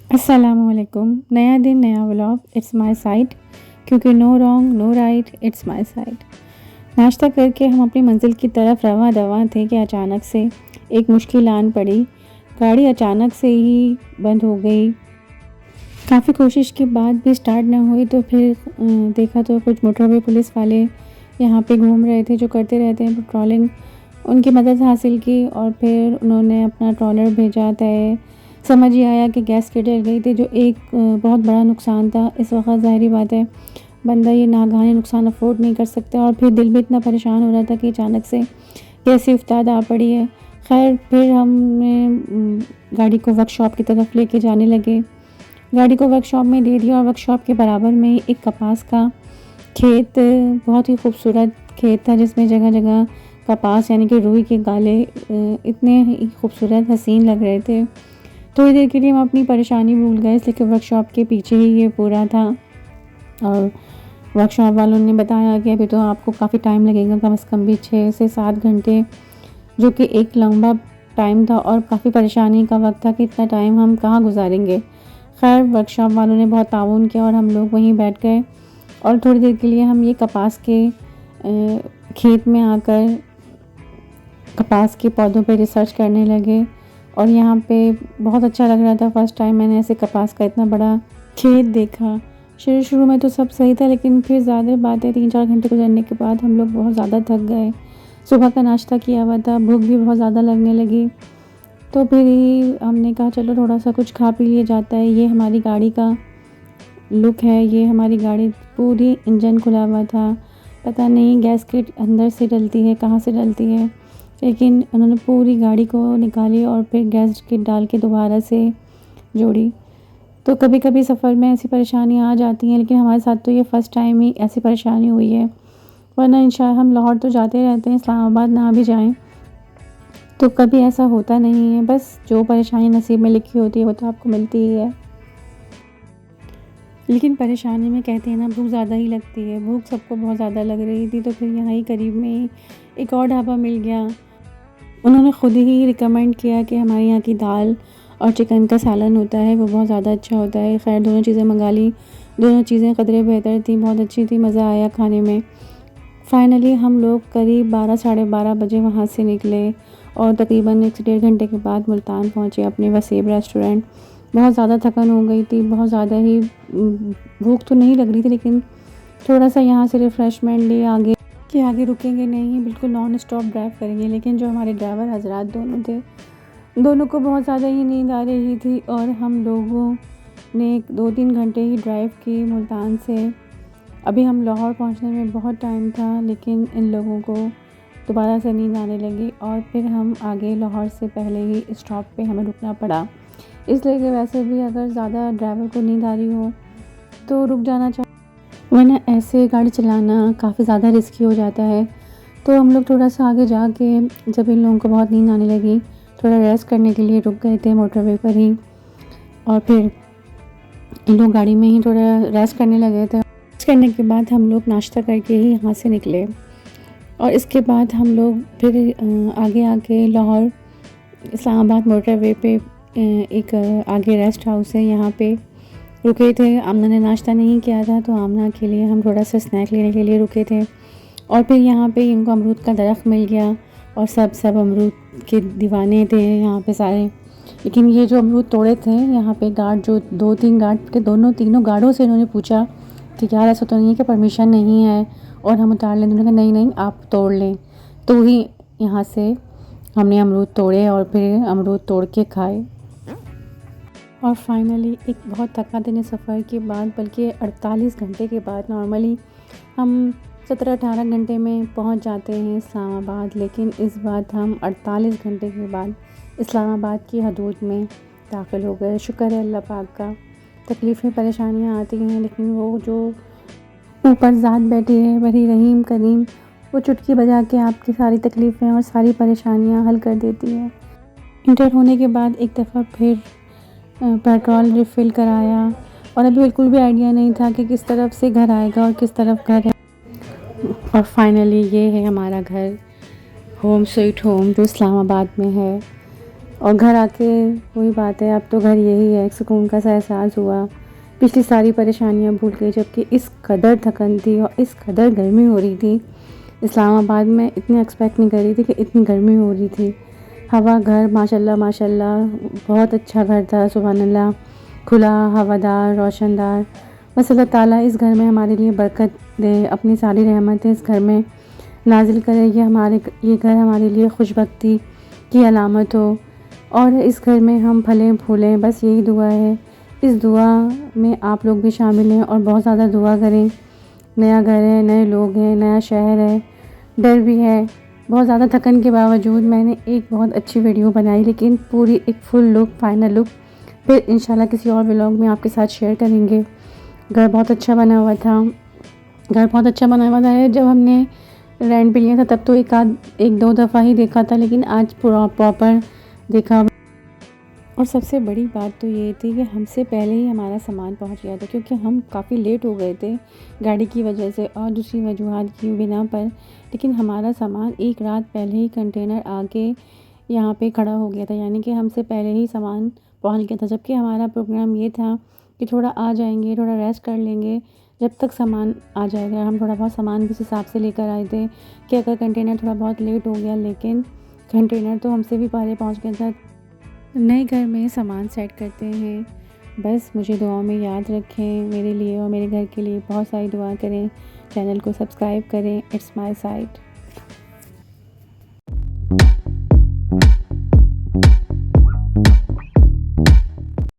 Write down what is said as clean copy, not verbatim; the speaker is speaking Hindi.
अस्सलामुअलैकुम। नया दिन नया व्लॉग, इट्स माय साइड, क्योंकि no wrong no right, it's my side. नाश्ता करके हम अपनी मंजिल की तरफ रवां दवां थे कि अचानक से एक मुश्किल आन पड़ी। गाड़ी अचानक से ही बंद हो गई। काफ़ी कोशिश के बाद भी स्टार्ट ना हुई तो फिर देखा तो कुछ मोटरवे पुलिस वाले यहाँ पे घूम रहे थे, जो करते रहते हैं पेट्रोलिंग। उनकी मदद हासिल की और फिर उन्होंने अपना ट्रॉलर भेजा। तय समझ ही आया कि गैस की जल गई थी, जो एक बहुत बड़ा नुकसान था। इस वक्त ज़ाहिर बात है बंदा ये नागहानी नुकसान अफोर्ड नहीं कर सकता, और फिर दिल भी इतना परेशान हो रहा था कि अचानक से कैसी उफ्ताद आ पड़ी है। खैर फिर हमने गाड़ी को वर्कशॉप की तरफ लेके जाने लगे। गाड़ी को वर्कशॉप में दे दिया और वर्कशॉप के बराबर में ही एक कपास का खेत, बहुत ही खूबसूरत खेत था, जिसमें जगह जगह कपास यानी कि रुई के गाले इतने ही खूबसूरत हसीन लग रहे थे। थोड़ी देर के लिए हम अपनी परेशानी भूल गए, लेकिन वर्कशॉप के पीछे ही ये पूरा था। और वर्कशॉप वालों ने बताया कि अभी तो आपको काफ़ी टाइम लगेगा, कम से कम भी 6 से 7 घंटे, जो कि एक लंबा टाइम था और काफ़ी परेशानी का वक्त था कि इतना टाइम हम कहाँ गुजारेंगे। खैर वर्कशॉप वालों ने बहुत ताउन किया और हम लोग वहीं बैठ गए और थोड़ी देर के लिए हम ये कपास के खेत में आकर कपास के पौधों पे रिसर्च करने लगे। और यहाँ पे बहुत अच्छा लग रहा था। फर्स्ट टाइम मैंने ऐसे कपास का इतना बड़ा खेत देखा। शुरू में तो सब सही था, लेकिन फिर ज़्यादा बातें 3-4 घंटे गुजरने के बाद हम लोग बहुत ज़्यादा थक गए। सुबह का नाश्ता किया हुआ था, भूख भी बहुत ज़्यादा लगने लगी। तो फिर ही हमने कहा चलो थोड़ा सा कुछ खा पी लिया जाता है। ये हमारी गाड़ी का लुक है। ये हमारी गाड़ी पूरी इंजन खुला हुआ था। पता नहीं गैस के अंदर से डलती है, कहाँ से डलती है, लेकिन उन्होंने पूरी गाड़ी को निकाली और फिर गैस किट डाल के दोबारा से जोड़ी। तो कभी कभी सफ़र में ऐसी परेशानियाँ आ जाती हैं, लेकिन हमारे साथ तो ये फ़र्स्ट टाइम ही ऐसी परेशानी हुई है। वरना इंशाल्लाह हम लाहौर तो जाते रहते हैं, इस्लामाबाद ना भी जाएं तो कभी ऐसा होता नहीं है। बस जो परेशानी नसीब में लिखी होती है वो तो आपको मिलती ही है। लेकिन परेशानी में कहते हैं ना, भूख ज़्यादा ही लगती है। भूख सबको बहुत ज़्यादा लग रही थी, तो फिर यहाँ ही करीब में ही एक और ढाबा मिल गया। उन्होंने ख़ुद ही रिकमेंड किया कि हमारे यहाँ की दाल और चिकन का सालन होता है, वो बहुत ज़्यादा अच्छा होता है। खैर दोनों चीज़ें मंगा ली। दोनों चीज़ें कदरे बेहतर थी, बहुत अच्छी थी, मज़ा आया खाने में। फ़ाइनली हम लोग करीब 12 साढ़े 12 बजे वहाँ से निकले और तकरीबन 1 से 1.5 घंटे के बाद मुल्तान पहुँचे अपने वसीब रेस्टोरेंट। बहुत ज़्यादा थकन हो गई थी, बहुत ज़्यादा ही भूख तो नहीं लग रही थी, लेकिन थोड़ा सा यहाँ से रिफ़्रेशमेंट लिए आगे रुकेंगे नहीं, बिल्कुल नॉन स्टॉप ड्राइव करेंगे। लेकिन जो हमारे ड्राइवर हजरात दोनों थे, दोनों को बहुत ज़्यादा ही नींद आ रही थी और हम लोगों ने 2-3 घंटे ही ड्राइव की मुल्तान से। अभी हम लाहौर पहुंचने में बहुत टाइम था, लेकिन इन लोगों को दोबारा से नींद आने लगी और फिर हम आगे लाहौर से पहले ही स्टॉप पे हमें रुकना पड़ा। इसलिए कि वैसे भी अगर ज़्यादा ड्राइवर को नींद आ रही हो तो रुक जाना चाहिए, वरना ऐसे गाड़ी चलाना काफ़ी ज़्यादा रिस्की हो जाता है। तो हम लोग थोड़ा सा आगे जाके जब इन लोगों को बहुत नींद आने लगी, थोड़ा रेस्ट करने के लिए रुक गए थे मोटरवे पर ही। और फिर इन लोग गाड़ी में ही थोड़ा रेस्ट करने लगे थे। रेस्ट करने के बाद हम लोग नाश्ता करके ही यहाँ से निकले और इसके बाद हम लोग फिर आगे आके लाहौर इस्लामाबाद मोटरवे पे एक आगे रेस्ट हाउस है, यहाँ पे रुके थे। आमना ने नाश्ता नहीं किया था, तो आमना के लिए हम थोड़ा सा स्नैक लेने के लिए रुके थे। और फिर यहाँ पे इनको अमरूद का दरख्त मिल गया और सब अमरूद के दीवाने थे यहाँ पे सारे। लेकिन ये जो अमरूद तोड़े थे, यहाँ पे गार्ड जो 2-3 गार्ड के तीनों गार्डों से इन्होंने पूछा कि यार ऐसा तो नहीं है कि परमिशन नहीं है और हम उतार लें। उन्होंने कहा नहीं आप तोड़ लें। तो ही यहाँ से हमने अमरूद तोड़े और फिर अमरूद तोड़ के खाए। और फाइनली एक बहुत थका देने सफ़र के बाद, बल्कि 48 घंटे के बाद, नॉर्मली हम 17-18 घंटे में पहुंच जाते हैं इस्लामाबाद, लेकिन इस बार हम 48 घंटे के बाद इस्लामाबाद की हदूद में दाखिल हो गए। शुक्र है अल्लाह पाक का। तकलीफ़ें परेशानियां आती हैं, लेकिन वो जो ऊपर ज़ात बैठी है बड़ी रहीम करीम, वो चुटकी बजा के आपकी सारी तकलीफ़ें और सारी परेशानियां हल कर देती है। इंटर होने के बाद एक दफ़ा फिर पेट्रोल रिफ़िल कराया और अभी बिल्कुल भी आइडिया नहीं था कि किस तरफ से घर आएगा और किस तरफ घर है। और फाइनली ये है हमारा घर, होम स्वीट होम, जो इस्लामाबाद में है। और घर आके वही बात है, अब तो घर यही है, एक सुकून का सा एहसास हुआ। पिछली सारी परेशानियाँ भूल गई, जबकि इस कदर थकन थी और इस कदर गर्मी हो रही थी। इस्लामाबाद में इतनी एक्सपेक्ट नहीं कर रही थी कि इतनी गर्मी हो रही थी। हवा, घर माशाल्लाह माशाल्लाह बहुत अच्छा घर था, सुभान अल्लाह। खुला, हवादार, रोशनदार। बस अल्लाह ताला इस घर में हमारे लिए बरकत दे, अपनी सारी रहमतें इस घर में नाज़िल करे। ये घर हमारे लिए खुशबख्ती की अलामत हो और इस घर में हम फलें फूलें, बस यही दुआ है। इस दुआ में आप लोग भी शामिल हैं और बहुत ज़्यादा दुआ करें। नया घर है, नए लोग हैं, नया शहर है, डर भी है। बहुत ज़्यादा थकन के बावजूद मैंने एक बहुत अच्छी वीडियो बनाई, लेकिन पूरी एक फुल लुक, फाइनल लुक फिर इंशाल्लाह किसी और व्लॉग में आपके साथ शेयर करेंगे। घर बहुत अच्छा बना हुआ था। जब हमने रेंट पे लिया था तब तो एक दो दफ़ा ही देखा था, लेकिन आज पूरा प्रॉपर देखा। और सबसे बड़ी बात तो ये थी कि हमसे पहले ही हमारा सामान पहुंच गया था, क्योंकि हम काफ़ी लेट हो गए थे गाड़ी की वजह से और दूसरी वजूहात की बिना पर। लेकिन हमारा सामान एक रात पहले ही कंटेनर आके यहाँ पे खड़ा हो गया था, यानी कि हमसे पहले ही सामान पहुंच गया था। जबकि हमारा प्रोग्राम ये था कि थोड़ा आ जाएंगे, थोड़ा रेस्ट कर लेंगे जब तक सामान आ जाएगा। हम थोड़ा बहुत सामान भी इस हिसाब से लेकर आए थे कि अगर कंटेनर थोड़ा बहुत लेट हो गया, लेकिन कंटेनर तो हमसे भी पहले पहुँच गया था। नए घर में सामान सेट करते हैं। बस मुझे दुआओं में याद रखें, मेरे लिए और मेरे घर के लिए बहुत सारी दुआ करें। चैनल को सब्सक्राइब करें। It's my site.